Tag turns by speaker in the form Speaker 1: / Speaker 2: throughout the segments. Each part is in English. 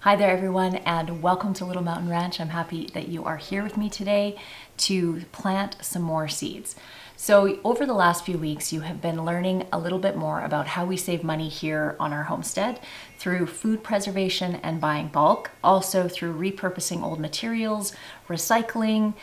Speaker 1: Hi there everyone, and welcome to Little Mountain Ranch. I'm happy that you are here with me today to plant some more seeds. So over the last few weeks, you have been learning a little bit more about how we save money here on our homestead through food preservation and buying bulk, also through repurposing old materials, recycling,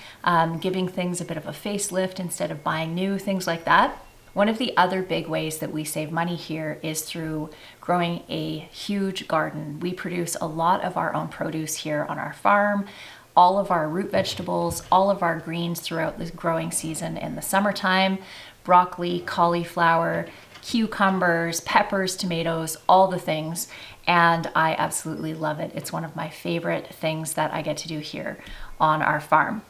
Speaker 1: giving things a bit of a facelift instead of buying new, things like that. One of the other big ways that we save money here is through growing a huge garden. We produce a lot of our own produce here on our farm, all of our root vegetables, all of our greens throughout the growing season in the summertime, broccoli, cauliflower, cucumbers, peppers, tomatoes, all the things. And I absolutely love it. It's one of my favorite things that I get to do here on our farm.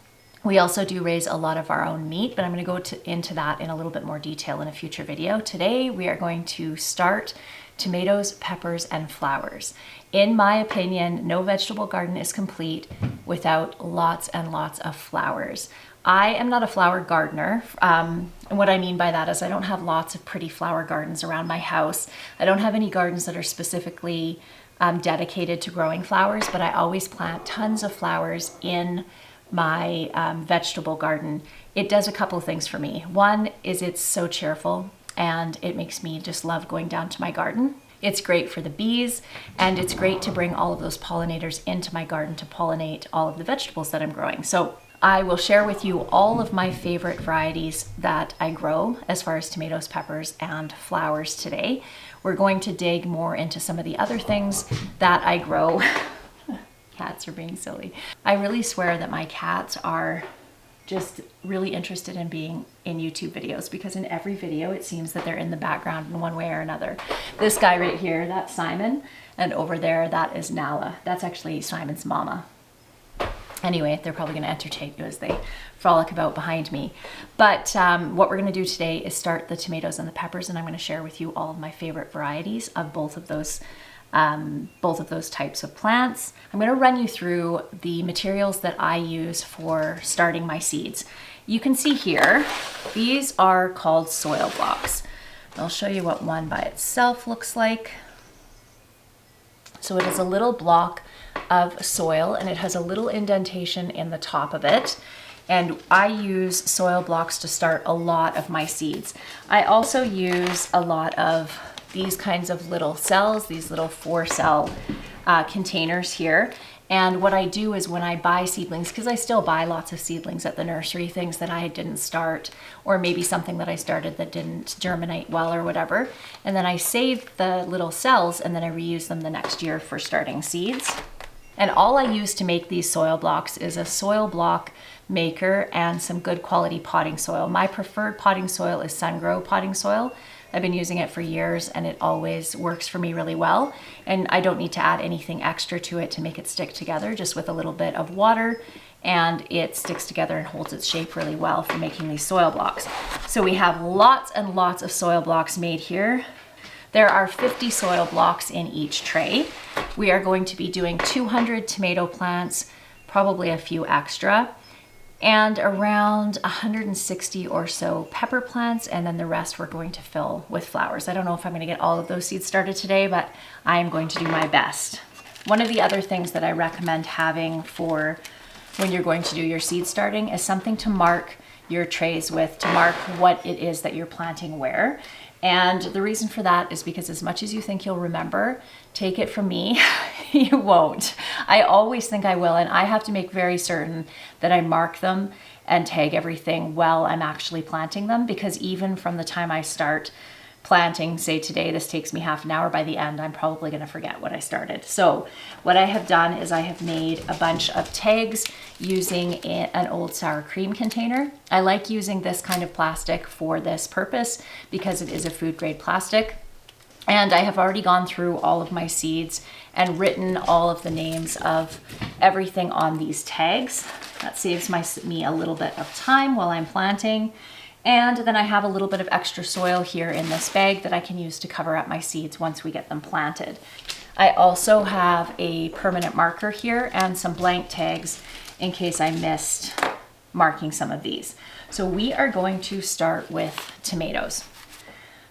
Speaker 1: We also do raise a lot of our own meat, but I'm going to go into that in a little bit more detail in a future video. Today, we are going to start tomatoes, peppers, and flowers. In my opinion, no vegetable garden is complete without lots and lots of flowers. I am not a flower gardener, and what I mean by that is I don't have lots of pretty flower gardens around my house. I don't have any gardens that are specifically dedicated to growing flowers, but I always plant tons of flowers in my vegetable garden. It does a couple of things for me. One is it's so cheerful and it makes me just love going down to my garden. It's great for the bees, and it's great to bring all of those pollinators into my garden to pollinate all of the vegetables that I'm growing. So I will share with you all of my favorite varieties that I grow as far as tomatoes, peppers, and flowers today. We're going to dig more into some of the other things that I grow. Cats are being silly. I really swear that my cats are just really interested in being in YouTube videos, because in every video it seems that they're in the background in one way or another. This guy right here, that's Simon, and over there that is Nala. That's actually Simon's mama. Anyway, they're probably going to entertain you as they frolic about behind me. But what we're going to do today is start the tomatoes and the peppers, and I'm going to share with you all of my favorite varieties of both of those types of plants. I'm going to run you through the materials that I use for starting my seeds. You can see here, these are called soil blocks. I'll show you what one by itself looks like. So it is a little block of soil, and it has a little indentation in the top of it. And I use soil blocks to start a lot of my seeds. I also use a lot of these kinds of little cells, these little 4-cell containers here. And what I do is when I buy seedlings, because I still buy lots of seedlings at the nursery, things that I didn't start, or maybe something that I started that didn't germinate well or whatever. And then I save the little cells and then I reuse them the next year for starting seeds. And all I use to make these soil blocks is a soil block maker and some good quality potting soil. My preferred potting soil is Sungrow potting soil. I've been using it for years and it always works for me really well. And I don't need to add anything extra to it to make it stick together, just with a little bit of water, and it sticks together and holds its shape really well for making these soil blocks. So we have lots and lots of soil blocks made here. There are 50 soil blocks in each tray. We are going to be doing 200 tomato plants, probably a few extra, and around 160 or so pepper plants, and then the rest we're going to fill with flowers. I don't know if I'm going to get all of those seeds started today, but I'm going to do my best. One of the other things that I recommend having for when you're going to do your seed starting is something to mark your trays with, to mark what it is that you're planting where. And the reason for that is because as much as you think you'll remember, take it from me, you won't. I always think I will, and I have to make very certain that I mark them and tag everything while I'm actually planting them, because even from the time I start planting, say today, this takes me half an hour, by the end, I'm probably going to forget what I started. So what I have done is I have made a bunch of tags using an old sour cream container. I like using this kind of plastic for this purpose because it is a food grade plastic. And I have already gone through all of my seeds and written all of the names of everything on these tags. That saves me a little bit of time while I'm planting. And then I have a little bit of extra soil here in this bag that I can use to cover up my seeds once we get them planted. I also have a permanent marker here and some blank tags in case I missed marking some of these. So we are going to start with tomatoes.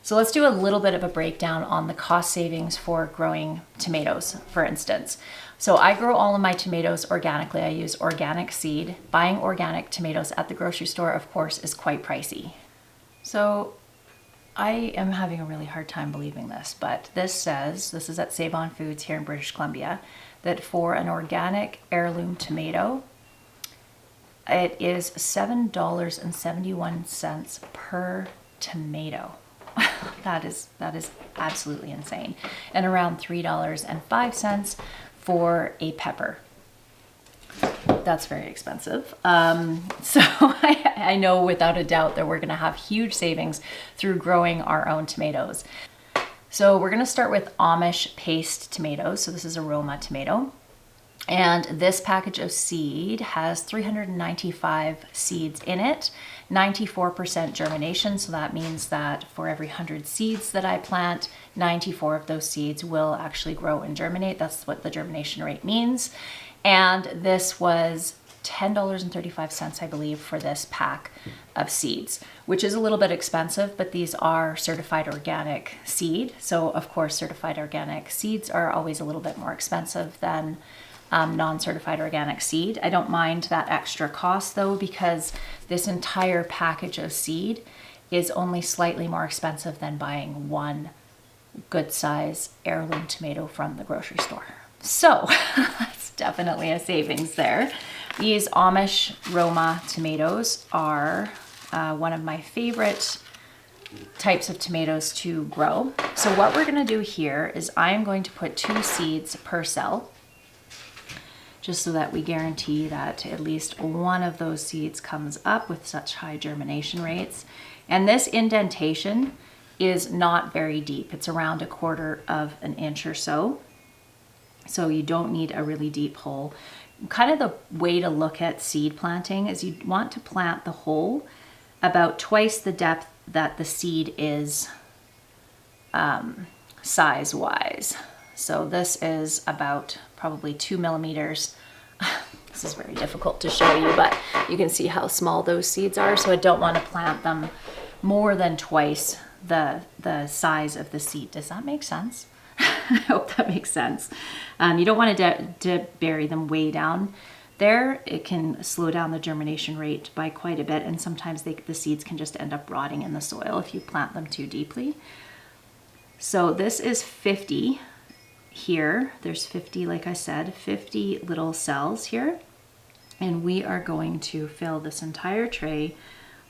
Speaker 1: So let's do a little bit of a breakdown on the cost savings for growing tomatoes, for instance. So I grow all of my tomatoes organically. I use organic seed. Buying organic tomatoes at the grocery store, of course, is quite pricey. So I am having a really hard time believing this, but this says, this is at Save On Foods here in British Columbia, that for an organic heirloom tomato, it is $7.71 per tomato. That is absolutely insane. And around $3.05 for a pepper. That's very expensive. So I know without a doubt that we're gonna have huge savings through growing our own tomatoes. So we're gonna start with Amish paste tomatoes. So this is a Roma tomato. And this package of seed has 395 seeds in it, 94% germination. So that means that for every 100 seeds that I plant, 94 of those seeds will actually grow and germinate. That's what the germination rate means. And this was $10.35, I believe, for this pack of seeds, which is a little bit expensive, but these are certified organic seed. So of course, certified organic seeds are always a little bit more expensive than non-certified organic seed. I don't mind that extra cost though, because this entire package of seed is only slightly more expensive than buying one good size heirloom tomato from the grocery store. So that's definitely a savings there. These Amish Roma tomatoes are one of my favorite types of tomatoes to grow. So what we're gonna do here is I am going to put 2 seeds per cell, just so that we guarantee that at least one of those seeds comes up with such high germination rates. And this indentation is not very deep. It's around 1/4 of an inch or so. So you don't need a really deep hole. Kind of the way to look at seed planting is you want to plant the hole about twice the depth that the seed is size-wise. So this is about probably 2 millimeters. This is very difficult to show you, but you can see how small those seeds are. So I don't want to plant them more than twice the size of the seed. Does that make sense? I hope that makes sense. You don't want to bury them way down there. It can slow down the germination rate by quite a bit, and sometimes the seeds can just end up rotting in the soil if you plant them too deeply. So this is 50 here. There's 50, like I said, 50 little cells here. And we are going to fill this entire tray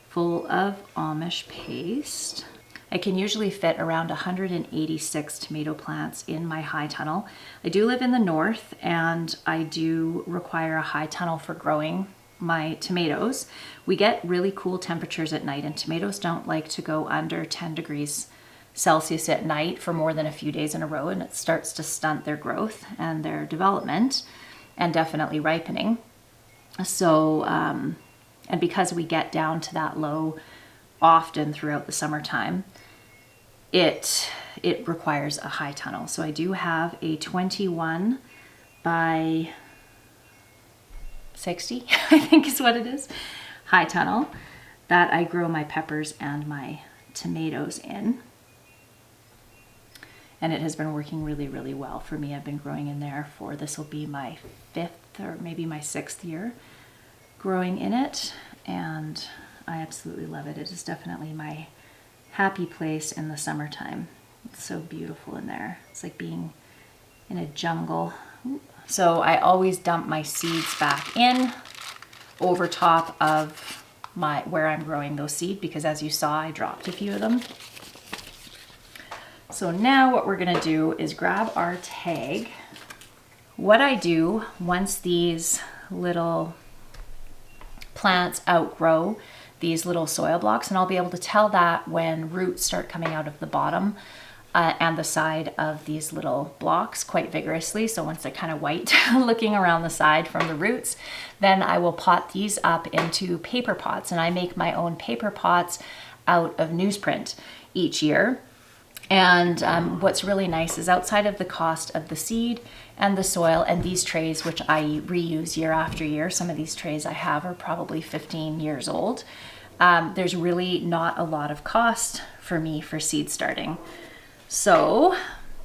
Speaker 1: full of Amish paste. I can usually fit around 186 tomato plants in my high tunnel. I do live in the north, and I do require a high tunnel for growing my tomatoes. We get really cool temperatures at night, and tomatoes don't like to go under 10 degrees Celsius at night for more than a few days in a row, and it starts to stunt their growth and their development and definitely ripening. So, and because we get down to that low often throughout the summertime, it requires a high tunnel. So I do have a 21 by 60, I think is what it is, high tunnel that I grow my peppers and my tomatoes in. And it has been working really, really well for me. I've been growing in there for, this will be my 5th or maybe my 6th year growing in it. And I absolutely love it. It is definitely my happy place in the summertime. It's so beautiful in there. It's like being in a jungle. So I always dump my seeds back in over top of where I'm growing those seeds, because as you saw, I dropped a few of them. So now what we're gonna do is grab our tag. What I do once these little plants outgrow these little soil blocks, and I'll be able to tell that when roots start coming out of the bottom and the side of these little blocks quite vigorously. So once they're kind of white looking around the side from the roots, then I will pot these up into paper pots, and I make my own paper pots out of newsprint each year. And what's really nice is outside of the cost of the seed and the soil and these trays, which I reuse year after year, some of these trays I have are probably 15 years old, there's really not a lot of cost for me for seed starting. So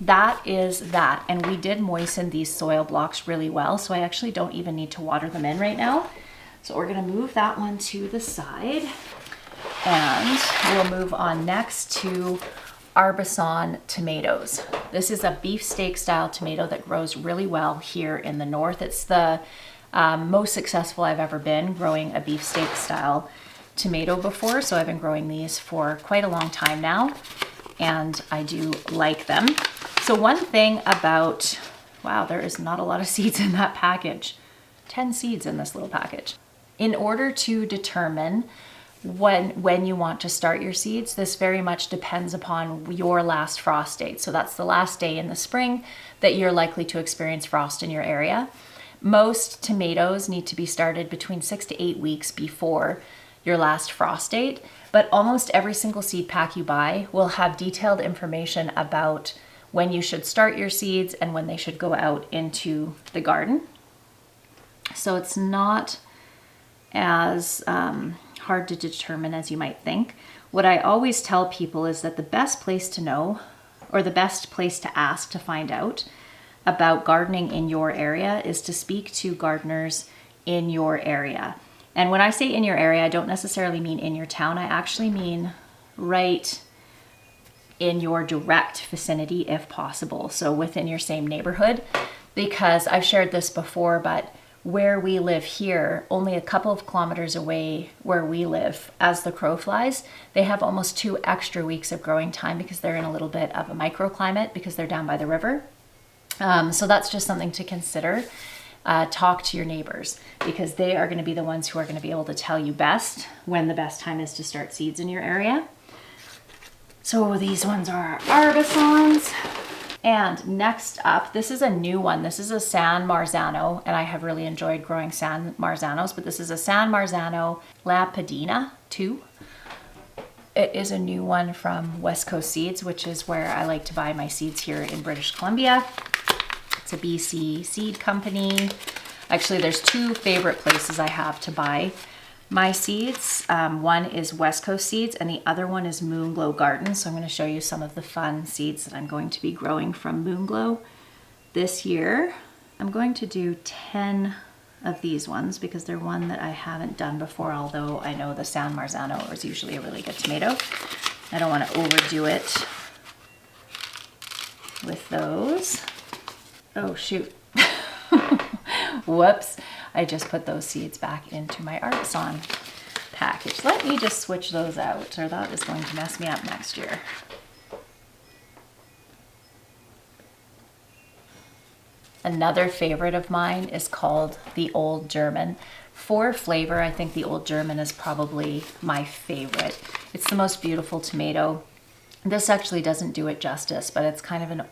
Speaker 1: that is that. And we did moisten these soil blocks really well, so I actually don't even need to water them in right now. So we're gonna move that one to the side, and we'll move on next to Arbosan tomatoes. This is a beefsteak style tomato that grows really well here in the north. It's the most successful I've ever been growing a beefsteak style tomato before. So I've been growing these for quite a long time now, and I do like them. So one thing about, wow, there is not a lot of seeds in that package. 10 seeds in this little package. In order to determine when you want to start your seeds, this very much depends upon your last frost date. So that's the last day in the spring that you're likely to experience frost in your area. Most tomatoes need to be started between 6 to 8 weeks before your last frost date, but almost every single seed pack you buy will have detailed information about when you should start your seeds and when they should go out into the garden. So it's not as hard to determine as you might think. What I always tell people is that the best place to know, or the best place to ask to find out about gardening in your area, is to speak to gardeners in your area. And when I say in your area, I don't necessarily mean in your town. I actually mean right in your direct vicinity if possible. So within your same neighborhood, because I've shared this before, but where we live here, only a couple of kilometers away where we live, as the crow flies, they have almost 2 extra weeks of growing time because they're in a little bit of a microclimate because they're down by the river. So that's just something to consider. Talk to your neighbors because they are going to be the ones who are going to be able to tell you best when the best time is to start seeds in your area. So these ones are Arbosans. And next up, this is a new one. This is a San Marzano, and I have really enjoyed growing San Marzanos, but this is a San Marzano La Padina 2. It is a new one from West Coast Seeds, which is where I like to buy my seeds here in British Columbia. It's a BC seed company. Actually, there's 2 favorite places I have to buy my seeds. One is West Coast Seeds and the other one is Moonglow Gardens. So I'm going to show you some of the fun seeds that I'm going to be growing from Moonglow this year. I'm going to do 10 of these ones because they're one that I haven't done before, although I know the San Marzano is usually a really good tomato. I don't want to overdo it with those. Oh shoot. Whoops. I just put those seeds back into my Arbosan package. Let me just switch those out, or that is going to mess me up next year. Another favorite of mine is called the Old German. For flavor, I think the Old German is probably my favorite. It's the most beautiful tomato. This actually doesn't do it justice, but it's kind of an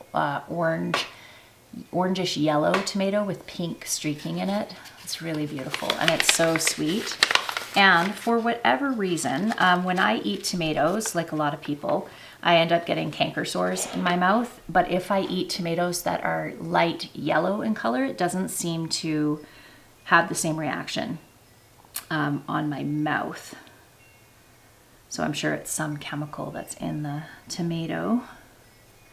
Speaker 1: orangish yellow tomato with pink streaking in it. It's really beautiful and it's so sweet. And for whatever reason, when I eat tomatoes, like a lot of people, I end up getting canker sores in my mouth. But if I eat tomatoes that are light yellow in color, it doesn't seem to have the same reaction on my mouth. So I'm sure it's some chemical that's in the tomato.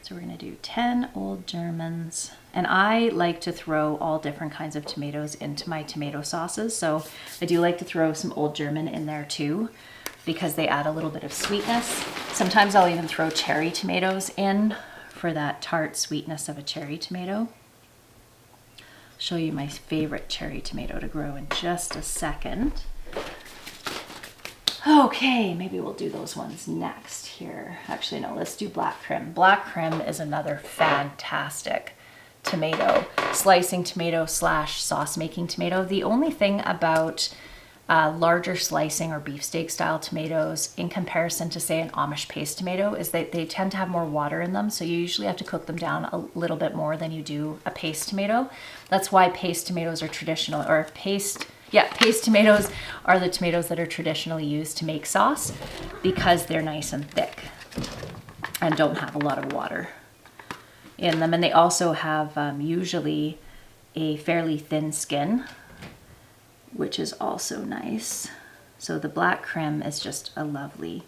Speaker 1: So we're gonna do 10 Old Germans. And I like to throw all different kinds of tomatoes into my tomato sauces. So I do like to throw some Old German in there too, because they add a little bit of sweetness. Sometimes I'll even throw cherry tomatoes in for that tart sweetness of a cherry tomato. I'll show you my favorite cherry tomato to grow in just a second. Okay, maybe we'll do those ones next here. Actually, no, let's do black crim. Black crim is another fantastic tomato, slicing tomato slash sauce making tomato. The only thing about larger slicing or beefsteak style tomatoes in comparison to say an Amish paste tomato is that they tend to have more water in them. So you usually have to cook them down a little bit more than you do a paste tomato. That's why paste tomatoes are traditional, or paste tomatoes are the tomatoes that are traditionally used to make sauce because they're nice and thick and don't have a lot of water in them. And they also have usually a fairly thin skin, which is also nice. So the black crim is just a lovely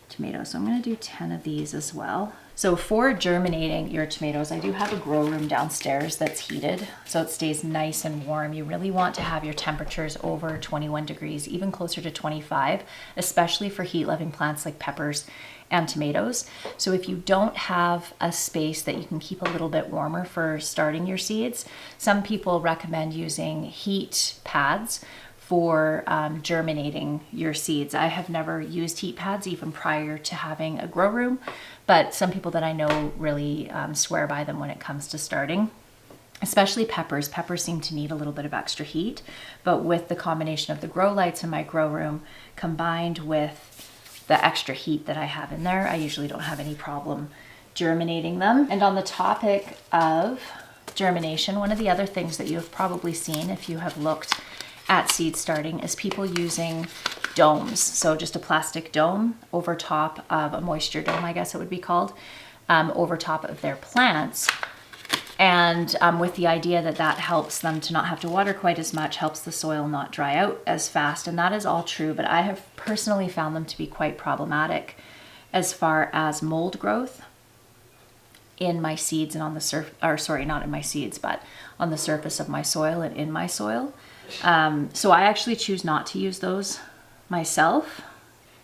Speaker 1: tomato. So I'm going to do 10 of these as well, So for germinating your tomatoes, I do have a grow room downstairs that's heated, so it stays nice and warm. You really want to have your temperatures over 21 degrees, even closer to 25, especially for heat-loving plants like peppers and tomatoes. So if you don't have a space that you can keep a little bit warmer for starting your seeds, some people recommend using heat pads for germinating your seeds. I have never used heat pads even prior to having a grow room, but some people that I know really swear by them when it comes to starting, especially peppers. Peppers seem to need a little bit of extra heat, but with the combination of the grow lights in my grow room combined with the extra heat that I have in there, I usually don't have any problem germinating them. And on the topic of germination, one of the other things that you have probably seen if you have looked at seed starting is people using domes. So just a plastic dome over top of a moisture dome, I guess it would be called, over top of their plants. And with the idea that that helps them to not have to water quite as much, helps the soil not dry out as fast. And that is all true, but I have personally found them to be quite problematic as far as mold growth in my seeds and on the surface, or sorry, not in my seeds, but on the surface of my soil and in my soil. So I actually choose not to use those myself.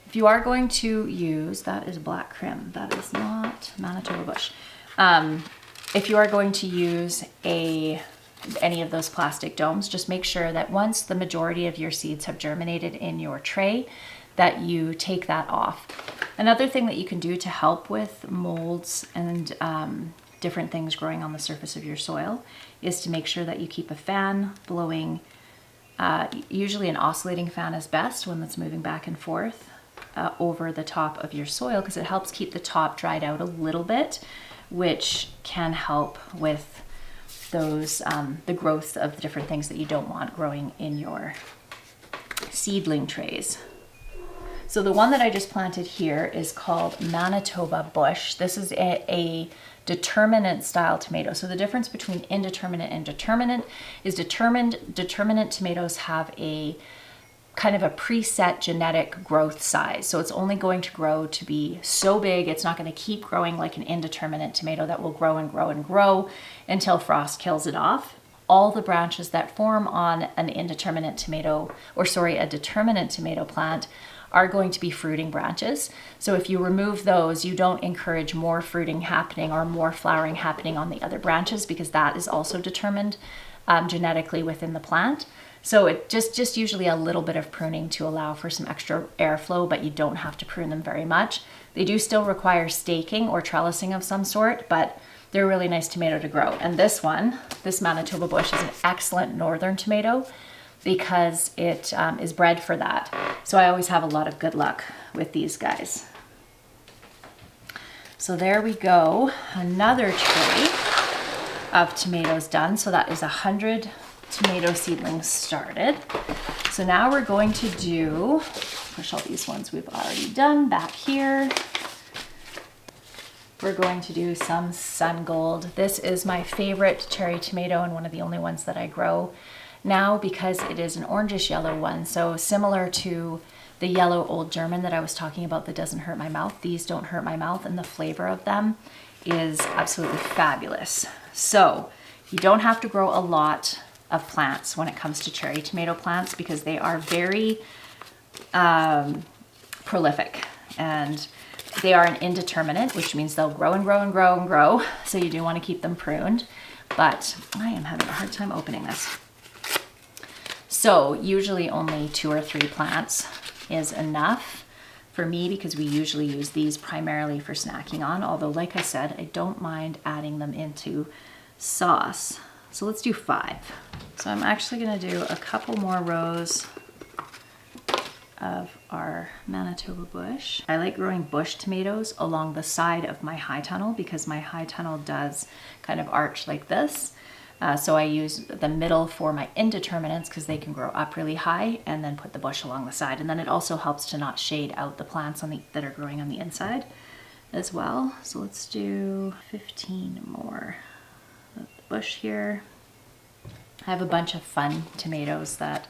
Speaker 1: If you are going to use, that is black crim, that is not Manitoba bush. If you are going to use any of those plastic domes, just make sure that once the majority of your seeds have germinated in your tray, that you take that off. Another thing that you can do to help with molds and different things growing on the surface of your soil is to make sure that you keep a fan blowing. Usually an oscillating fan is best, one that's moving back and forth over the top of your soil, because it helps keep the top dried out a little bit, which can help with those the growth of the different things that you don't want growing in your seedling trays. So the one that I just planted here is called Manitoba Bush. This is a determinate style tomato. So the difference between indeterminate and determinate is determinate tomatoes have a kind of a preset genetic growth size. So it's only going to grow to be so big, it's not going to keep growing like an indeterminate tomato that will grow and grow and grow until frost kills it off. All the branches that form on an indeterminate tomato, or sorry, a determinate tomato plant are going to be fruiting branches. So if you remove those, you don't encourage more fruiting happening or more flowering happening on the other branches, because that is also determined genetically within the plant. So it just usually a little bit of pruning to allow for some extra airflow, but you don't have to prune them very much. They do still require staking or trellising of some sort, but they're a really nice tomato to grow. And this one, this Manitoba Bush, is an excellent northern tomato because it is bred for that. So I always have a lot of good luck with these guys. So there we go, another tray of tomatoes done. So that is 100 tomato seedlings started. So now we're going to push all these ones we've already done back here. We're going to do some sun gold. This is my favorite cherry tomato and one of the only ones that I grow now because it is an orangish yellow one. So similar to the yellow old German that I was talking about that doesn't hurt my mouth, these don't hurt my mouth, and the flavor of them is absolutely fabulous. So you don't have to grow a lot of plants when it comes to cherry tomato plants because they are very prolific, and they are an indeterminate, which means they'll grow and grow and grow and grow. So you do want to keep them pruned, but I am having a hard time opening this. So usually only 2 or 3 plants is enough for me because we usually use these primarily for snacking on. Although, like I said, I don't mind adding them into sauce. So let's do 5. So I'm actually going to do a couple more rows of our Manitoba bush. I like growing bush tomatoes along the side of my high tunnel because my high tunnel does kind of arch like this. So I use the middle for my indeterminates because they can grow up really high, and then put the bush along the side. And then it also helps to not shade out the plants that are growing on the inside as well. So let's do 15 more of the bush here. I have a bunch of fun tomatoes that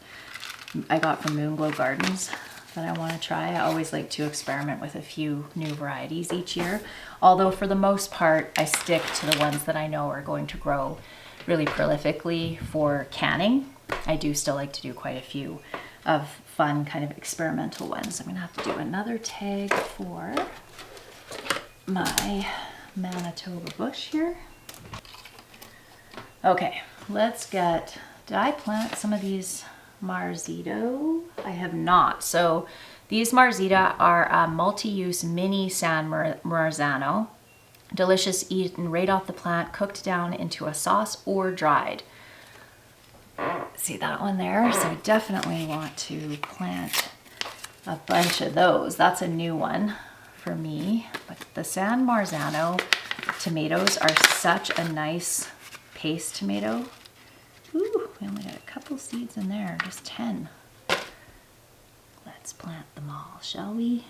Speaker 1: I got from Moonglow Gardens that I want to try. I always like to experiment with a few new varieties each year. Although for the most part, I stick to the ones that I know are going to grow really prolifically for canning. I do still like to do quite a few of fun kind of experimental ones. I'm gonna have to do another tag for my Manitoba bush here. Okay, let's get, did I plant some of these Marzito? I have not. So these Marzita are a multi-use mini San Marzano. Delicious, eaten right off the plant, cooked down into a sauce or dried. See that one there? So I definitely want to plant a bunch of those. That's a new one for me. But the San Marzano tomatoes are such a nice paste tomato. Ooh, we only got a couple seeds in there, just 10. Let's plant them all, shall we?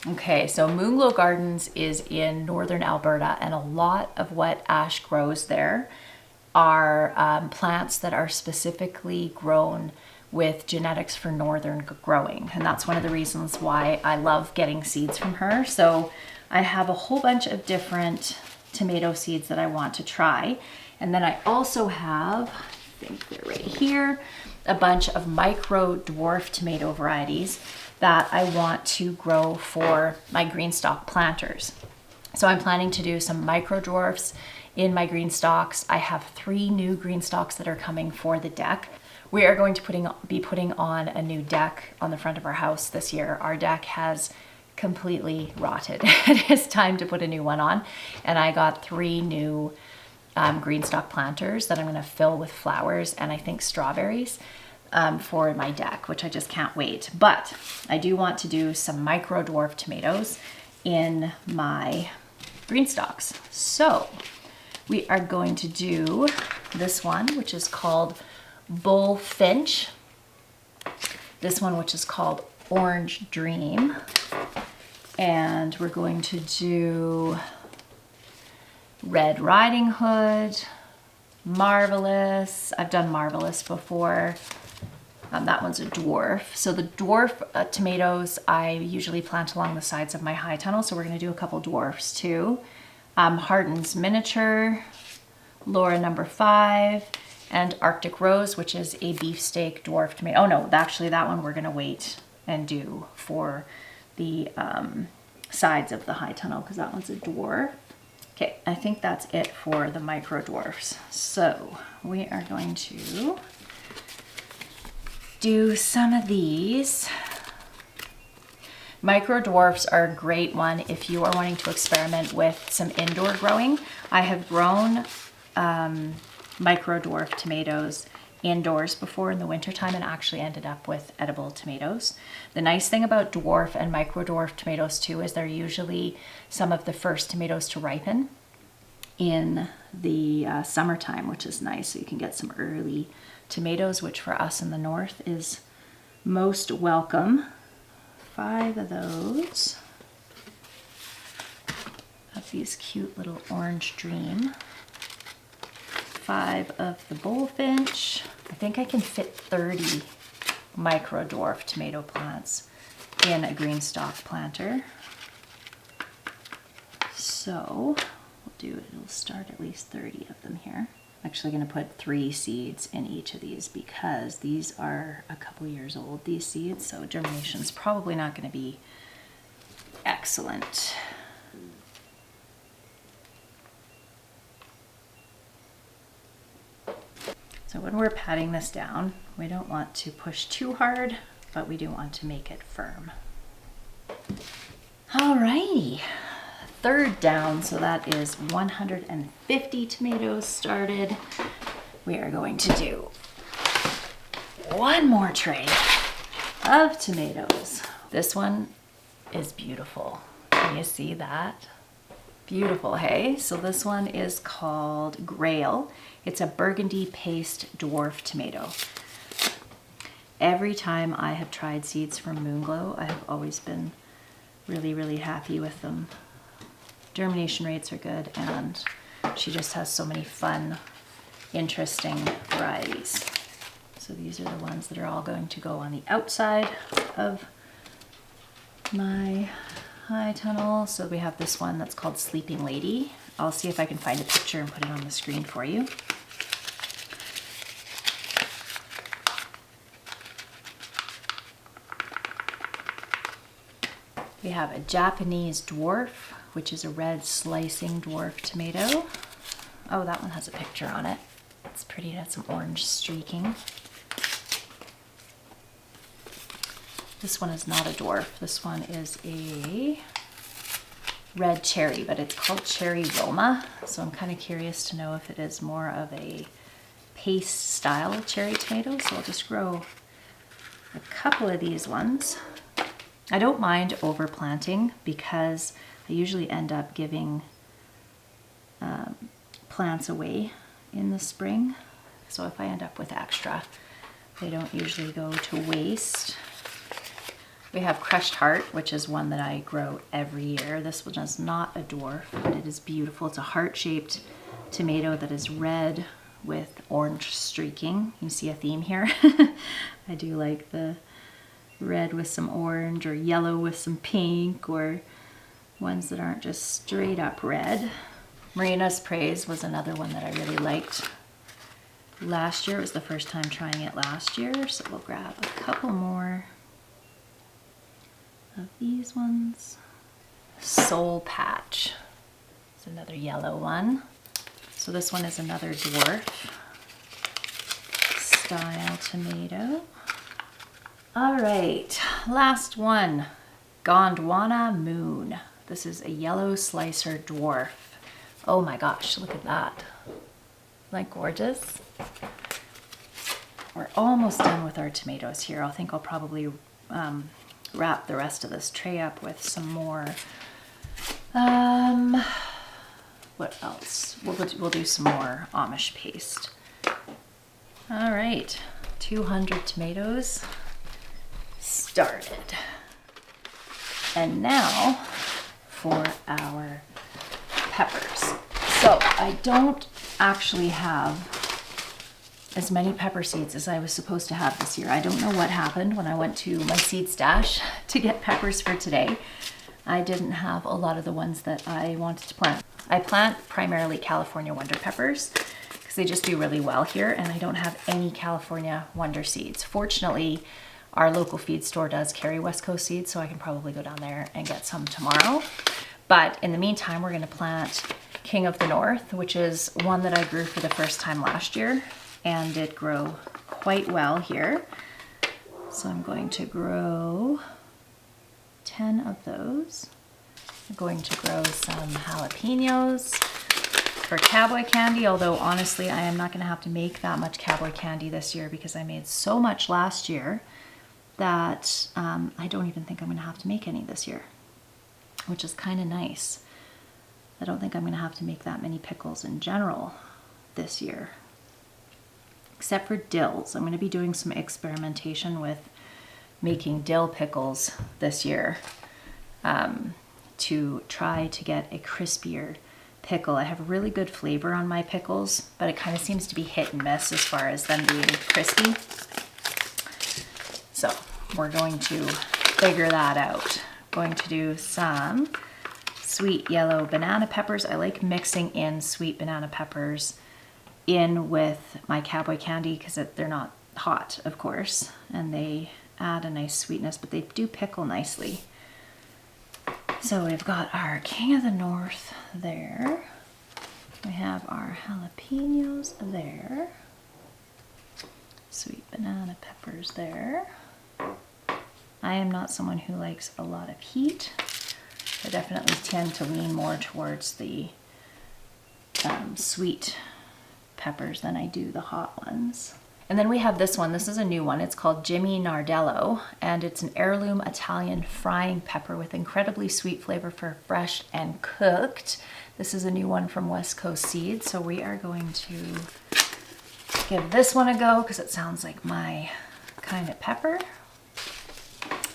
Speaker 1: Okay, so Moonglow Gardens is in northern Alberta, and a lot of what Ash grows there are plants that are specifically grown with genetics for northern growing. And that's one of the reasons why I love getting seeds from her. So I have a whole bunch of different tomato seeds that I want to try. And then I also have, I think they're right here, a bunch of micro dwarf tomato varieties that I want to grow for my green stalk planters. So I'm planning to do some micro dwarfs in my green stalks. I have 3 new green stalks that are coming for the deck. We are going to be putting on a new deck on the front of our house this year. Our deck has completely rotted. It is time to put a new one on. And I got 3 new green stalk planters that I'm gonna fill with flowers and I think strawberries for my deck, which I just can't wait. But I do want to do some micro dwarf tomatoes in my green stalks. So we are going to do this one, which is called Bullfinch. This one, which is called Orange Dream. And we're going to do Red Riding Hood, Marvelous. I've done Marvelous before. That one's a dwarf. So the dwarf tomatoes I usually plant along the sides of my high tunnel. So we're going to do a couple dwarfs too. Hardin's Miniature, Laura number 5, and Arctic Rose, which is a beefsteak dwarf tomato. Oh no, actually that one we're going to wait and do for the sides of the high tunnel because that one's a dwarf. Okay, I think that's it for the micro dwarfs. So we are going to do some of these. Micro dwarfs are a great one if you are wanting to experiment with some indoor growing. I have grown micro dwarf tomatoes indoors before in the wintertime and actually ended up with edible tomatoes. The nice thing about dwarf and micro dwarf tomatoes too is they're usually some of the first tomatoes to ripen in the summertime, which is nice. So you can get some early tomatoes, which for us in the north is most welcome. 5 of those. Of these cute little Orange Dream. 5 of the Bullfinch. I think I can fit 30 micro dwarf tomato plants in a green stalk planter. So it'll start at least 30 of them here. I'm actually going to put 3 seeds in each of these because these are a couple years old, these seeds, so germination's probably not going to be excellent. So when we're patting this down, we don't want to push too hard, but we do want to make it firm. Alrighty. 3rd down, so that is 150 tomatoes started. We are going to do 1 more tray of tomatoes. This one is beautiful. Can you see that? Beautiful, hey? So this one is called Grail. It's a burgundy paste dwarf tomato. Every time I have tried seeds from Moonglow, I have always been really, really happy with them. Germination rates are good, and she just has so many fun, interesting varieties. So these are the ones that are all going to go on the outside of my high tunnel. So we have this one that's called Sleeping Lady. I'll see if I can find a picture and put it on the screen for you. We have a Japanese dwarf, which is a red slicing dwarf tomato. Oh, that one has a picture on it. It's pretty, it has some orange streaking. This one is not a dwarf. This one is a red cherry, but it's called Cherry Roma. So I'm kind of curious to know if it is more of a paste style cherry tomato. So I'll just grow a couple of these ones. I don't mind overplanting because I usually end up giving plants away in the spring. So if I end up with extra, they don't usually go to waste. We have Crushed Heart, which is one that I grow every year. This one is not a dwarf, but it is beautiful. It's a heart-shaped tomato that is red with orange streaking. You see a theme here. I do like the red with some orange, or yellow with some pink, or ones that aren't just straight up red. Marina's Praise was another one that I really liked last year. It was the first time trying it last year, so we'll grab a couple more of these ones. Soul Patch is another yellow one. So this one is another dwarf style tomato. All right, last one, Gondwana Moon. This is a yellow slicer dwarf. Oh my gosh, look at that. Isn't that gorgeous? We're almost done with our tomatoes here. I think I'll probably wrap the rest of this tray up with some more. What else? We'll do some more Amish paste. All right, 200 tomatoes started. And now for our peppers. So I don't actually have as many pepper seeds as I was supposed to have this year. I don't know what happened when I went to my seed stash to get peppers for today. I didn't have a lot of the ones that I wanted to plant. I plant primarily California Wonder peppers because they just do really well here, and I don't have any California Wonder seeds. Fortunately, our local feed store does carry West Coast seeds, so I can probably go down there and get some tomorrow. But in the meantime, we're gonna plant King of the North, which is one that I grew for the first time last year and did grow quite well here. So I'm going to grow 10 of those. I'm going to grow some jalapenos for cowboy candy, although honestly, I am not gonna have to make that much cowboy candy this year because I made so much last year that I don't even think I'm gonna have to make any this year, which is kind of nice. I don't think I'm gonna have to make that many pickles in general this year, except for dills. I'm gonna be doing some experimentation with making dill pickles this year to try to get a crispier pickle. I have a really good flavor on my pickles, but it kind of seems to be hit and miss as far as them being crispy. So we're going to figure that out. Going to do some sweet yellow banana peppers. I like mixing in sweet banana peppers in with my cowboy candy because they're not hot, of course, and they add a nice sweetness, but they do pickle nicely. So we've got our King of the North there. We have our jalapenos there. Sweet banana peppers there. I am not someone who likes a lot of heat. I definitely tend to lean more towards the sweet peppers than I do the hot ones. And then we have this one. This is a new one. It's called Jimmy Nardello, and it's an heirloom Italian frying pepper with incredibly sweet flavor for fresh and cooked. This is a new one from West Coast Seeds, so we are going to give this one a go because it sounds like my kind of pepper.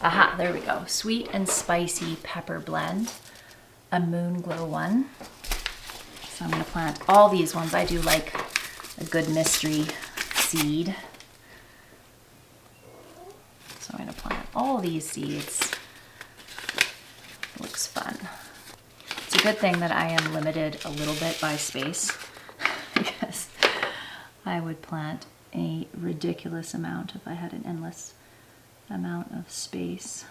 Speaker 1: Aha, there we go. Sweet and spicy pepper blend, a moon glow one. So I'm gonna plant all these ones. I do like a good mystery seed. all these seeds. It looks fun. It's a good thing that I am limited a little bit by space because I would plant a ridiculous amount if I had an endless amount of space.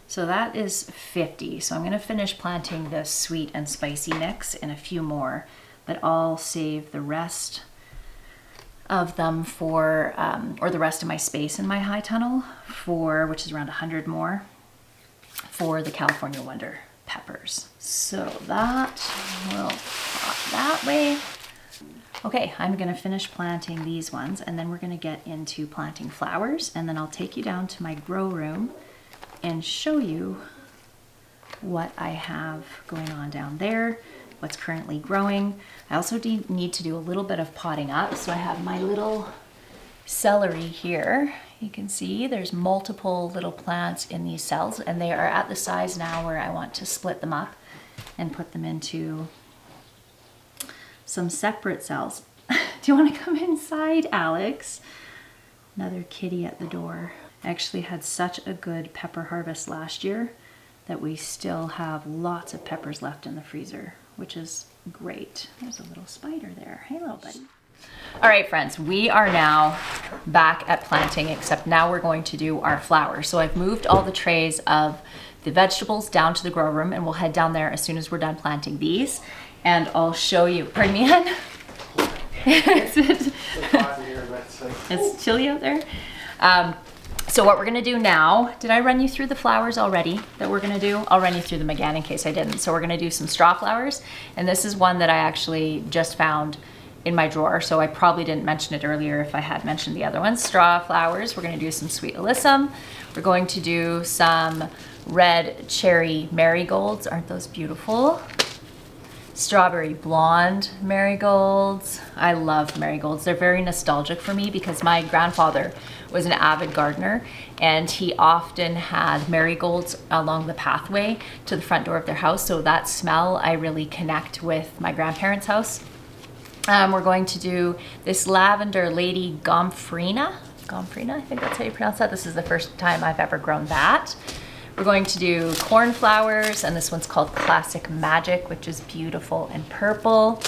Speaker 1: So that is 50. So I'm going to finish planting the sweet and spicy mix and a few more, but I'll save the rest of them for, or the rest of my space in my high tunnel for, which is around 100 more, for the California Wonder peppers. So that will pop that way. Okay, I'm gonna finish planting these ones and then we're gonna get into planting flowers, and then I'll take you down to my grow room and show you what I have going on down there, what's currently growing. I also need to do a little bit of potting up. So I have my little celery here. You can see there's multiple little plants in these cells, and they are at the size now where I want to split them up and put them into some separate cells. Do you want to come inside, Alex? Another kitty at the door. I actually had such a good pepper harvest last year that we still have lots of peppers left in the freezer, which is great. There's a little spider there. Hey, little buddy. All right, friends, we are now back at planting, except now we're going to do our flowers. So I've moved all the trays of the vegetables down to the grow room, and we'll head down there as soon as we're done planting these. And I'll show you, pardon me, Ann? It's chilly out there. So what we're gonna do now, did I run you through the flowers already that we're gonna do? I'll run you through them again in case I didn't. So we're gonna do some straw flowers, and this is one that I actually just found in my drawer, so I probably didn't mention it earlier if I had mentioned the other ones. Straw flowers, we're gonna do some sweet alyssum. We're going to do some red cherry marigolds. Aren't those beautiful? Strawberry blonde marigolds. I love marigolds. They're very nostalgic for me because my grandfather was an avid gardener, and he often had marigolds along the pathway to the front door of their house. So that smell, I really connect with my grandparents' house. We're going to do this lavender lady gomphrena. Gomphrena, I think that's how you pronounce that. This is the first time I've ever grown that. We're going to do cornflowers, and this one's called Classic Magic, which is beautiful and purple.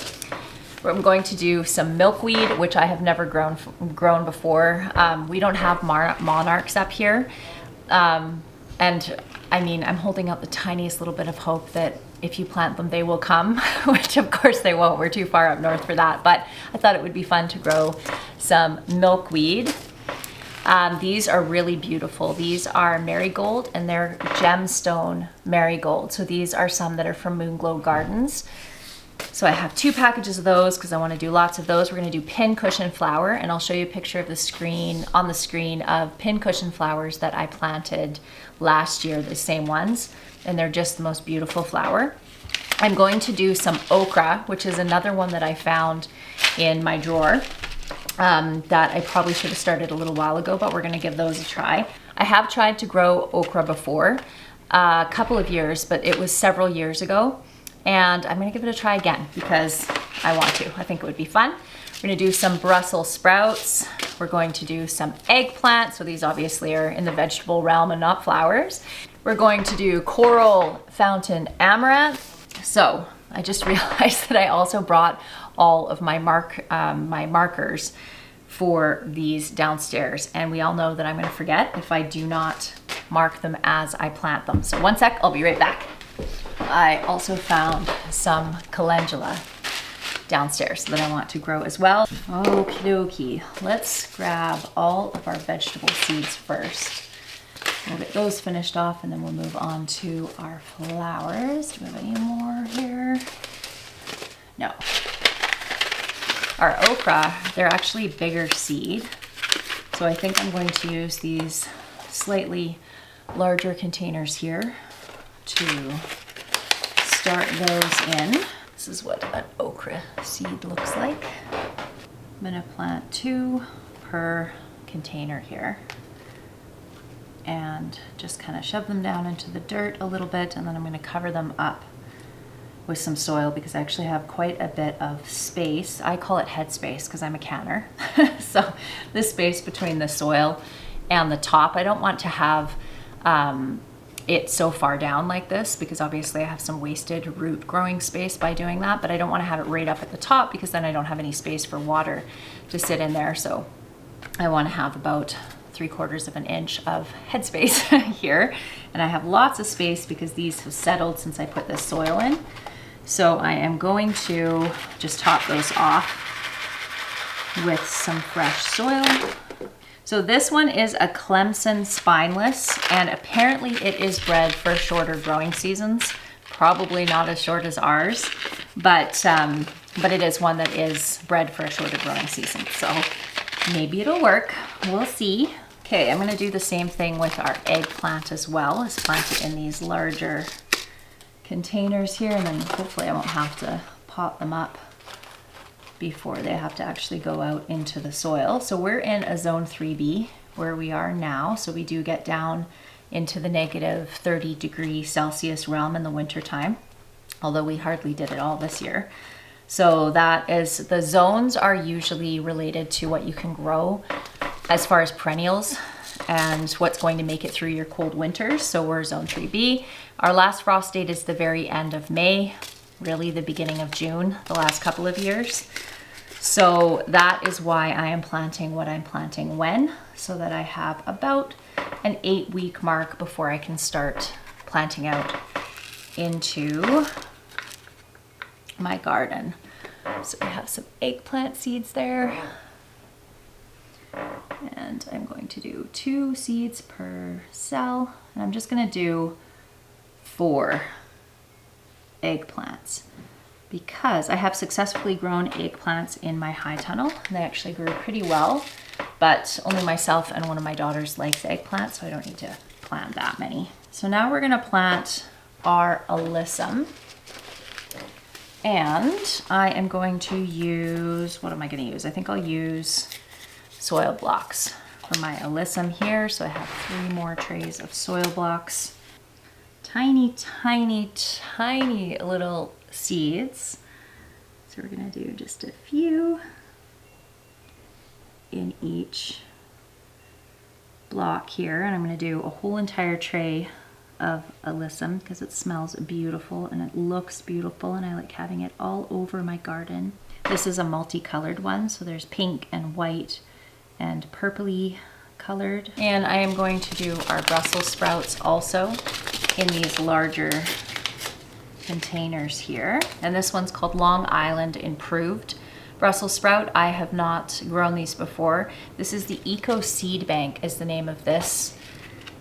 Speaker 1: I'm going to do some milkweed, which I have never grown before. We don't have monarchs up here. And I mean, I'm holding out the tiniest little bit of hope that if you plant them, they will come, which of course they won't. We're too far up north for that, but I thought it would be fun to grow some milkweed. These are really beautiful. These are marigold, and they're gemstone marigold. So these are some that are from Moonglow Gardens. So I have 2 packages of those because I want to do lots of those. We're going to do pincushion flower, and I'll show you a picture of the screen on the screen of pincushion flowers that I planted last year, the same ones, and they're just the most beautiful flower. I'm going to do some okra, which is another one that I found in my drawer. That I probably should have started a little while ago, but we're gonna give those a try. I have tried to grow okra before, a couple of years, but it was several years ago, and I'm gonna give it a try again because I want to. I think it would be fun. We're gonna do some Brussels sprouts. We're going to do some eggplant, so these obviously are in the vegetable realm and not flowers. We're going to do coral fountain amaranth. So I just realized that I also brought all of my markers for these downstairs, and we all know that I'm going to forget if I do not mark them as I plant them. So one sec, I'll be right back. I also found some calendula downstairs that I want to grow as well. Okie dokie, let's grab all of our vegetable seeds first. We'll get those finished off, and then we'll move on to our flowers. Do we have any more here? No. Our okra, they're actually bigger seed. So I think I'm going to use these slightly larger containers here to start those in. This is what an okra seed looks like. I'm gonna plant 2 per container here and just kind of shove them down into the dirt a little bit, and then I'm gonna cover them up with some soil because I actually have quite a bit of space. I call it head space because I'm a canner. So this space between the soil and the top. I don't want to have it so far down like this, because obviously I have some wasted root growing space by doing that, but I don't want to have it right up at the top, because then I don't have any space for water to sit in there. So I want to have about 3/4 of an inch of headspace here, and I have lots of space because these have settled since I put this soil in. So I am going to just top those off with some fresh soil. So this one is a Clemson spineless, and apparently it is bred for shorter growing seasons. Probably not as short as ours, but it is one that is bred for a shorter growing season. So maybe it'll work. We'll see. Okay, I'm gonna do the same thing with our eggplant as well. Let's plant it in these larger containers here, and then hopefully I won't have to pot them up before they have to actually go out into the soil. So we're in a zone 3B where we are now. So we do get down into the -30°C realm in the winter time, although we hardly did it all this year. So that is, the zones are usually related to what you can grow as far as perennials and what's going to make it through your cold winters. So we're zone 3B. Our last frost date is the very end of May, really the beginning of June, the last couple of years. So that is why I am planting what I'm planting when, so that I have about an 8-week mark before I can start planting out into my garden. So I have some eggplant seeds there, and I'm going to do 2 seeds per cell, and I'm just gonna do 4 eggplants because I have successfully grown eggplants in my high tunnel. They actually grew pretty well, but only myself and one of my daughters likes eggplants, so I don't need to plant that many. So now we're gonna plant our alyssum, and I am going to use, what am I gonna use? I think I'll use soil blocks for my alyssum here. So I have 3 more trays of soil blocks. Tiny, tiny, tiny little seeds. So we're gonna do just a few in each block here. And I'm gonna do a whole entire tray of alyssum because it smells beautiful and it looks beautiful, and I like having it all over my garden. This is a multicolored one, so there's pink and white and purpley colored. And I am going to do our Brussels sprouts also in these larger containers here. And this one's called Long Island Improved Brussels sprout. I have not grown these before. This is the Eco Seed Bank is the name of this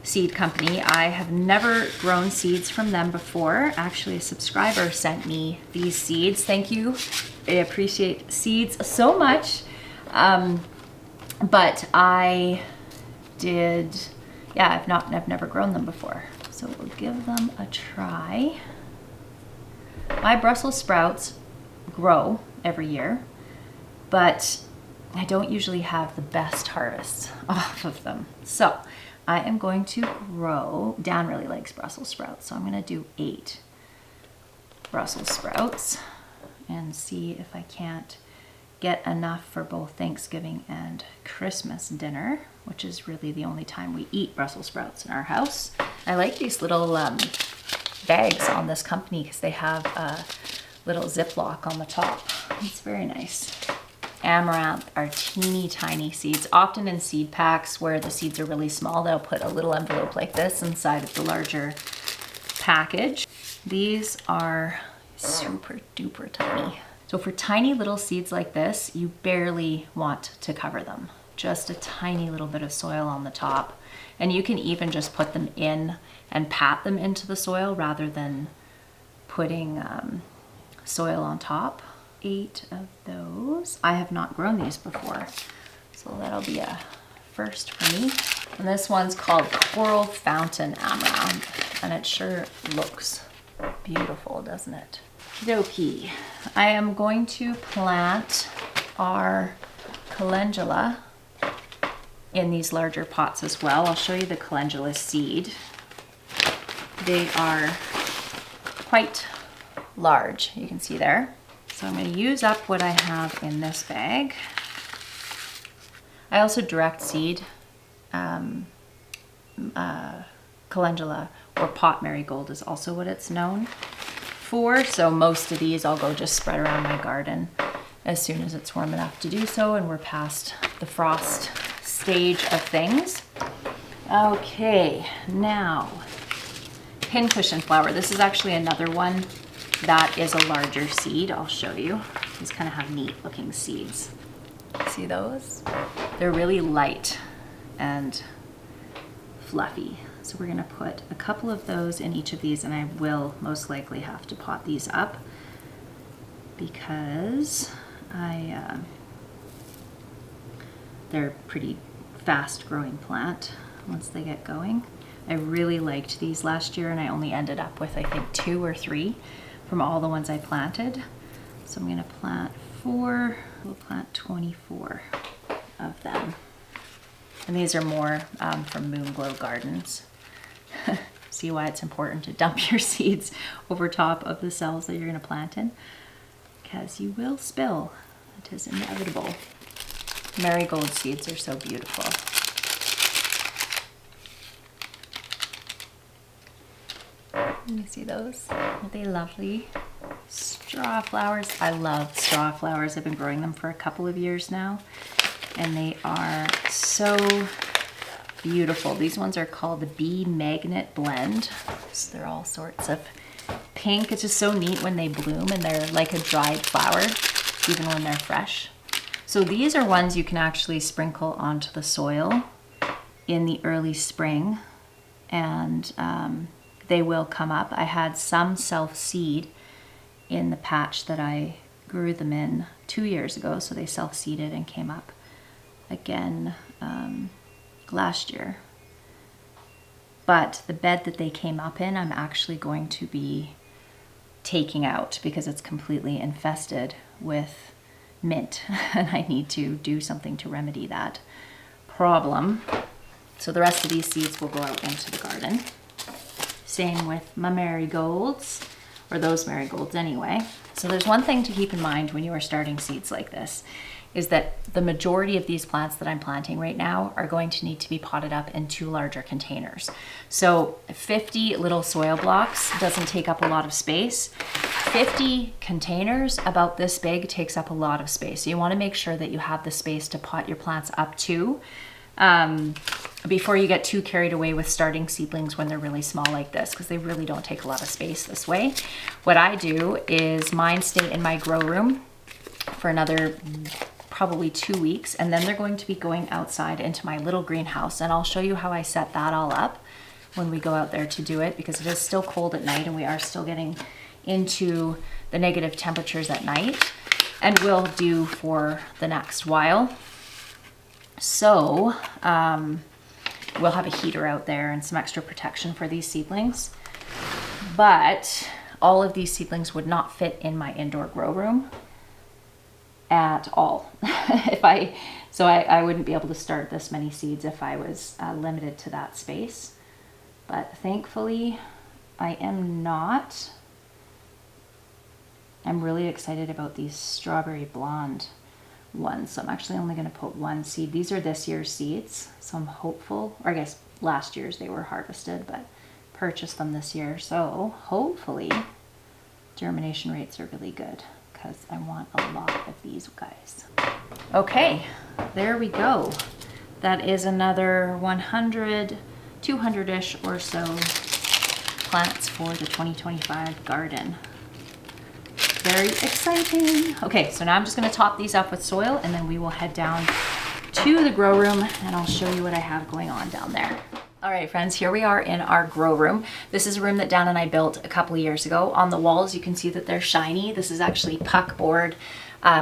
Speaker 1: seed company. I have never grown seeds from them before. Actually, a subscriber sent me these seeds. Thank you. I appreciate seeds so much. But I did, yeah, I've never grown them before. So we'll give them a try. My Brussels sprouts grow every year, but I don't usually have the best harvests off of them. So I am going to grow, Dan really likes Brussels sprouts, so I'm gonna do 8 Brussels sprouts and see if I can't get enough for both Thanksgiving and Christmas dinner, which is really the only time we eat Brussels sprouts in our house. I like these little bags on this company because they have a little Ziploc on the top. It's very nice. Amaranth are teeny tiny seeds. Often in seed packs where the seeds are really small, they'll put a little envelope like this inside of the larger package. These are super duper tiny. So for tiny little seeds like this, you barely want to cover them. Just a tiny little bit of soil on the top. And you can even just put them in and pat them into the soil rather than putting soil on top. 8 of those. I have not grown these before, so that'll be a first for me. And this one's called Coral Fountain Amaranth, and it sure looks beautiful, doesn't it? Okie. I am going to plant our calendula in these larger pots as well. I'll show you the calendula seed. They are quite large, you can see there. So I'm going to use up what I have in this bag. I also direct seed calendula, or pot marigold is also what it's known for. So most of these I'll go just spread around my garden as soon as it's warm enough to do so, and we're past the frost stage of things. Okay, now pincushion flower. This is actually another one that is a larger seed. I'll show you. These kind of have neat looking seeds. See those? They're really light and fluffy. So we're gonna put a couple of those in each of these, and I will most likely have to pot these up because they're pretty fast growing plant once they get going. I really liked these last year, and I only ended up with, I think, 2 or 3 from all the ones I planted. So I'm gonna plant 4, we'll plant 24 of them. And these are more from Moonglow Gardens. See why it's important to dump your seeds over top of the cells that you're gonna plant in, because you will spill. It is inevitable. Marigold seeds are so beautiful. You see those? Aren't they lovely? Straw flowers. I love straw flowers. I've been growing them for a couple of years now, and they are so beautiful. These ones are called the Bee Magnet Blend. So they're all sorts of pink. It's just so neat when they bloom, and they're like a dried flower, even when they're fresh. So these are ones you can actually sprinkle onto the soil in the early spring, and they will come up. I had some self-seed in the patch that I grew them in 2 years ago, so they self-seeded and came up again last year. But the bed that they came up in, I'm actually going to be taking out because it's completely infested with mint, and I need to do something to remedy that problem. So the rest of these seeds will go out into the garden. Same with my marigolds, or those marigolds anyway. So there's one thing to keep in mind when you are starting seeds like this, is that the majority of these plants that I'm planting right now are going to need to be potted up in 2 larger containers. So 50 little soil blocks doesn't take up a lot of space. 50 containers about this big takes up a lot of space. So you want to make sure that you have the space to pot your plants up to before you get too carried away with starting seedlings when they're really small like this, because they really don't take a lot of space this way. What I do is mine stay in my grow room for another probably 2 weeks, and then they're going to be going outside into my little greenhouse, and I'll show you how I set that all up when we go out there to do it, because it is still cold at night and we are still getting into the negative temperatures at night, and will do for the next while. So we'll have a heater out there and some extra protection for these seedlings, but all of these seedlings would not fit in my indoor grow room at all. I wouldn't be able to start this many seeds if I was limited to that space. But thankfully I am not. I'm really excited about these strawberry blonde ones. So I'm actually only going to put 1 seed. These are this year's seeds, so I'm hopeful, or I guess last year's they were harvested, but purchased them this year. So hopefully germination rates are really good, because I want a lot of these guys. Okay, there we go. That is another 100, 200-ish or so plants for the 2025 garden. Very exciting. Okay, so now I'm just gonna top these up with soil, and then we will head down to the grow room and I'll show you what I have going on down there. All right, friends, here we are in our grow room. This is a room that Dan and I built a couple of years ago. On the walls, you can see that they're shiny. This is actually puck board,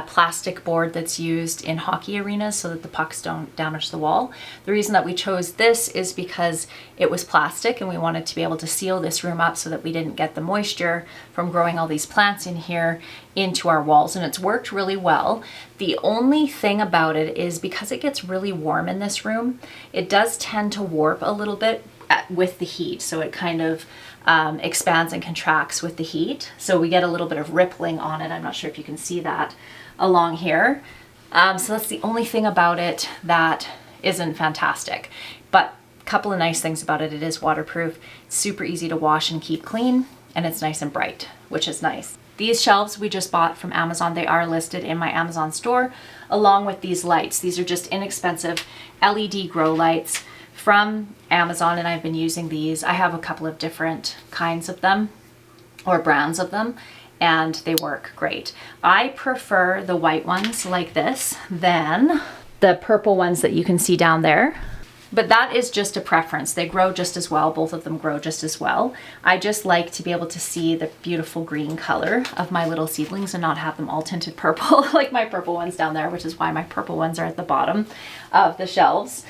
Speaker 1: plastic board that's used in hockey arenas so that the pucks don't damage the wall. The reason that we chose this is because it was plastic and we wanted to be able to seal this room up so that we didn't get the moisture from growing all these plants in here into our walls, and it's worked really well. The only thing about it is because it gets really warm in this room, it does tend to warp a little bit with the heat. So it kind of expands and contracts with the heat. So we get a little bit of rippling on it. I'm not sure if you can see that along here. So that's the only thing about it that isn't fantastic. But a couple of nice things about it: it is waterproof, it's super easy to wash and keep clean, and it's nice and bright, which is nice. These shelves we just bought from Amazon. They are listed in my Amazon store, along with these lights. These are just inexpensive LED grow lights from Amazon, and I've been using these. I have a couple of different kinds of them, or brands of them, and they work great. I prefer the white ones like this than the purple ones that you can see down there. But that is just a preference. They grow just as well. Both of them grow just as well. I just like to be able to see the beautiful green color of my little seedlings and not have them all tinted purple like my purple ones down there, which is why my purple ones are at the bottom of the shelves.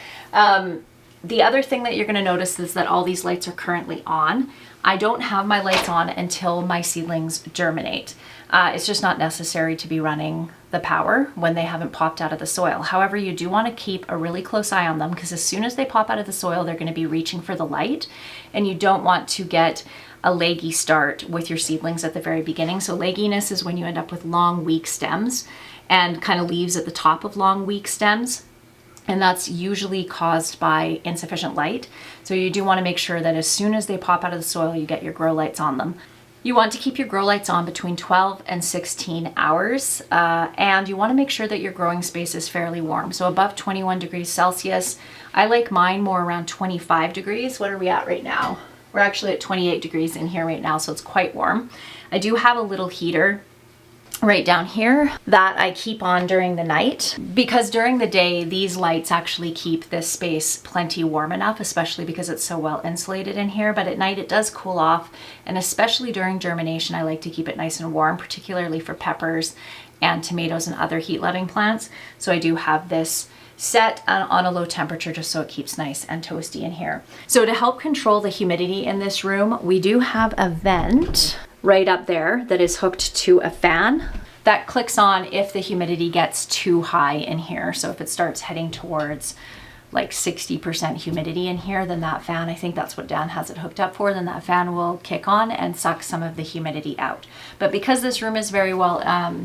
Speaker 1: The other thing that you're going to notice is that all these lights are currently on. I don't have my lights on until my seedlings germinate. It's just not necessary to be running the power when they haven't popped out of the soil. However, you do want to keep a really close eye on them, because as soon as they pop out of the soil, they're going to be reaching for the light, and you don't want to get a leggy start with your seedlings at the very beginning. So legginess is when you end up with long, weak stems and kind of leaves at the top of long, weak stems. And that's usually caused by insufficient light. So you do want to make sure that as soon as they pop out of the soil, you get your grow lights on them. You want to keep your grow lights on between 12 and 16 hours. And you want to make sure that your growing space is fairly warm. So above 21 degrees Celsius. I like mine more around 25 degrees. What are we at right now? We're actually at 28 degrees in here right now, so it's quite warm. I do have a little heater right down here that I keep on during the night, because during the day these lights actually keep this space plenty warm enough, especially because it's so well insulated in here. But at night it does cool off, and especially during germination I like to keep it nice and warm, particularly for peppers and tomatoes and other heat-loving plants. So I do have this set on a low temperature just so it keeps nice and toasty in here. So to help control the humidity in this room, we do have a vent right up there that is hooked to a fan that clicks on if the humidity gets too high in here. So if it starts heading towards like 60% humidity in here, then that fan, I think that's what Dan has it hooked up for, then that fan will kick on and suck some of the humidity out. But because this room is very well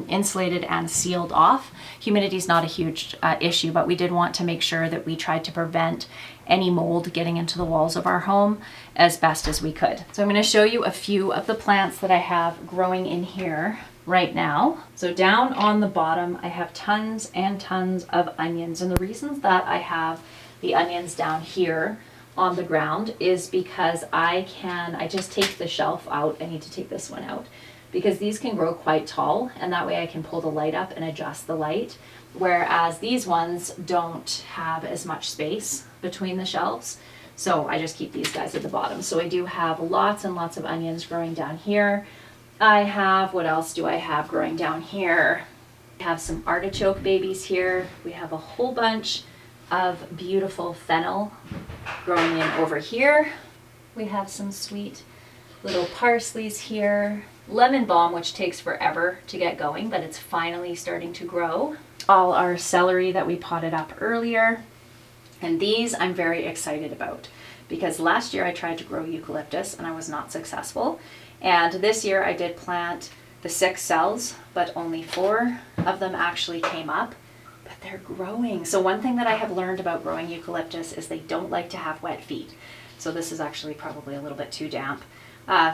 Speaker 1: insulated and sealed off, humidity is not a huge issue, but we did want to make sure that we tried to prevent any mold getting into the walls of our home as best as we could. So I'm going to show you a few of the plants that I have growing in here right now. So down on the bottom, I have tons and tons of onions. And the reasons that I have the onions down here on the ground is because I just take the shelf out. I need to take this one out because these can grow quite tall, and that way I can pull the light up and adjust the light. Whereas these ones don't have as much space between the shelves. So I just keep these guys at the bottom. So I do have lots and lots of onions growing down here. I have, what else do I have growing down here? I have some artichoke babies here. We have a whole bunch of beautiful fennel growing in over here. We have some sweet little parsleys here. Lemon balm, which takes forever to get going, but it's finally starting to grow. All our celery that we potted up earlier. And these I'm very excited about because last year I tried to grow eucalyptus and I was not successful. And this year I did plant the 6 cells, but only 4 of them actually came up, but they're growing. So one thing that I have learned about growing eucalyptus is they don't like to have wet feet. So this is actually probably a little bit too damp.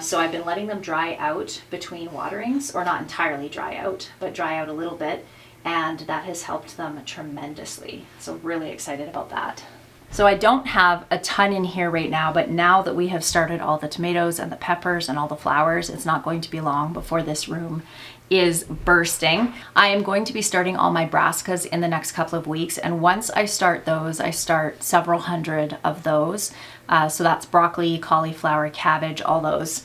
Speaker 1: So I've been letting them dry out between waterings, or not entirely dry out, but dry out a little bit. And that has helped them tremendously. So really excited about that. So I don't have a ton in here right now, but now that we have started all the tomatoes and the peppers and all the flowers, it's not going to be long before this room is bursting. I am going to be starting all my brassicas in the next couple of weeks. And once I start those, I start several hundred of those. So that's broccoli, cauliflower, cabbage, all those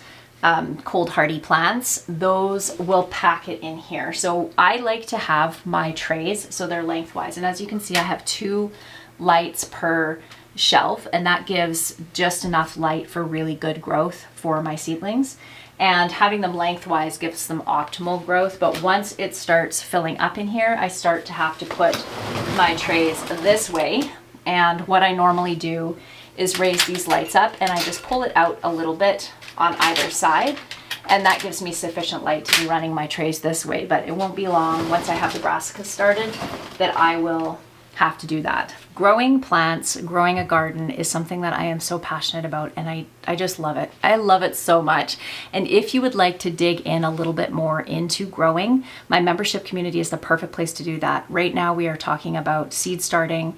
Speaker 1: cold hardy plants. Those will pack it in here. So I like to have my trays so they're lengthwise, and as you can see I have 2 lights per shelf, and that gives just enough light for really good growth for my seedlings, and having them lengthwise gives them optimal growth. But once it starts filling up in here, I start to have to put my trays this way, and what I normally do is raise these lights up and I just pull it out a little bit on either side, and that gives me sufficient light to be running my trays this way. But it won't be long once I have the brassicas started that I will have to do that. Growing plants, growing a garden is something that I am so passionate about, and I just love it. I love it so much. And if you would like to dig in a little bit more into growing, my membership community is the perfect place to do that. Right now we are talking about seed starting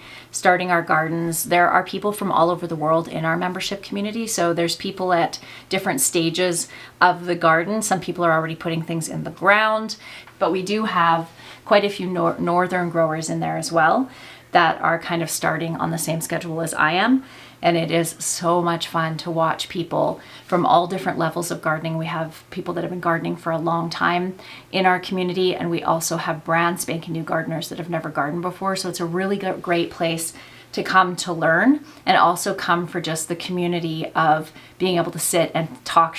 Speaker 1: our gardens. There are people from all over the world in our membership community. So there's people at different stages of the garden. Some people are already putting things in the ground, but we do have quite a few northern growers in there as well that are kind of starting on the same schedule as I am. And it is so much fun to watch people from all different levels of gardening. We have people that have been gardening for a long time in our community, and we also have brand spanking new gardeners that have never gardened before. So it's a really great place to come to learn, and also come for just the community of being able to sit and talk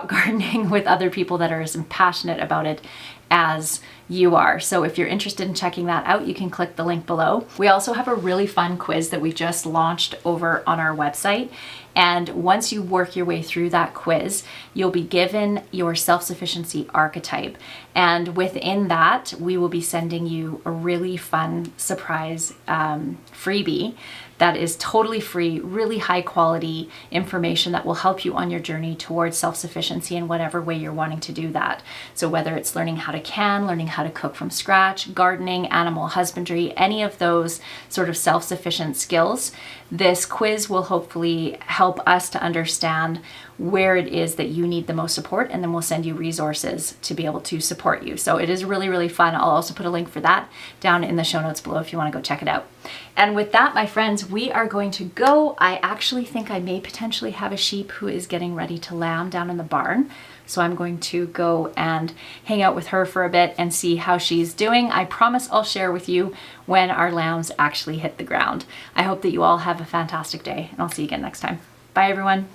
Speaker 1: gardening with other people that are as passionate about it as you are. So if you're interested in checking that out, you can click the link below. We also have a really fun quiz that we just launched over on our website. And once you work your way through that quiz, you'll be given your self-sufficiency archetype. And within that, we will be sending you a really fun surprise freebie that is totally free, really high quality information that will help you on your journey towards self-sufficiency in whatever way you're wanting to do that. So whether it's learning how to can, learning how to cook from scratch, gardening, animal husbandry, any of those sort of self-sufficient skills, this quiz will hopefully help us to understand where it is that you need the most support, and then we'll send you resources to be able to support you. So it is really, really fun. I'll also put a link for that down in the show notes below if you want to go check it out. And with that, my friends, we are going to go. I actually think I may potentially have a sheep who is getting ready to lamb down in the barn. So I'm going to go and hang out with her for a bit and see how she's doing. I promise I'll share with you when our lambs actually hit the ground. I hope that you all have a fantastic day, and I'll see you again next time. Bye, everyone.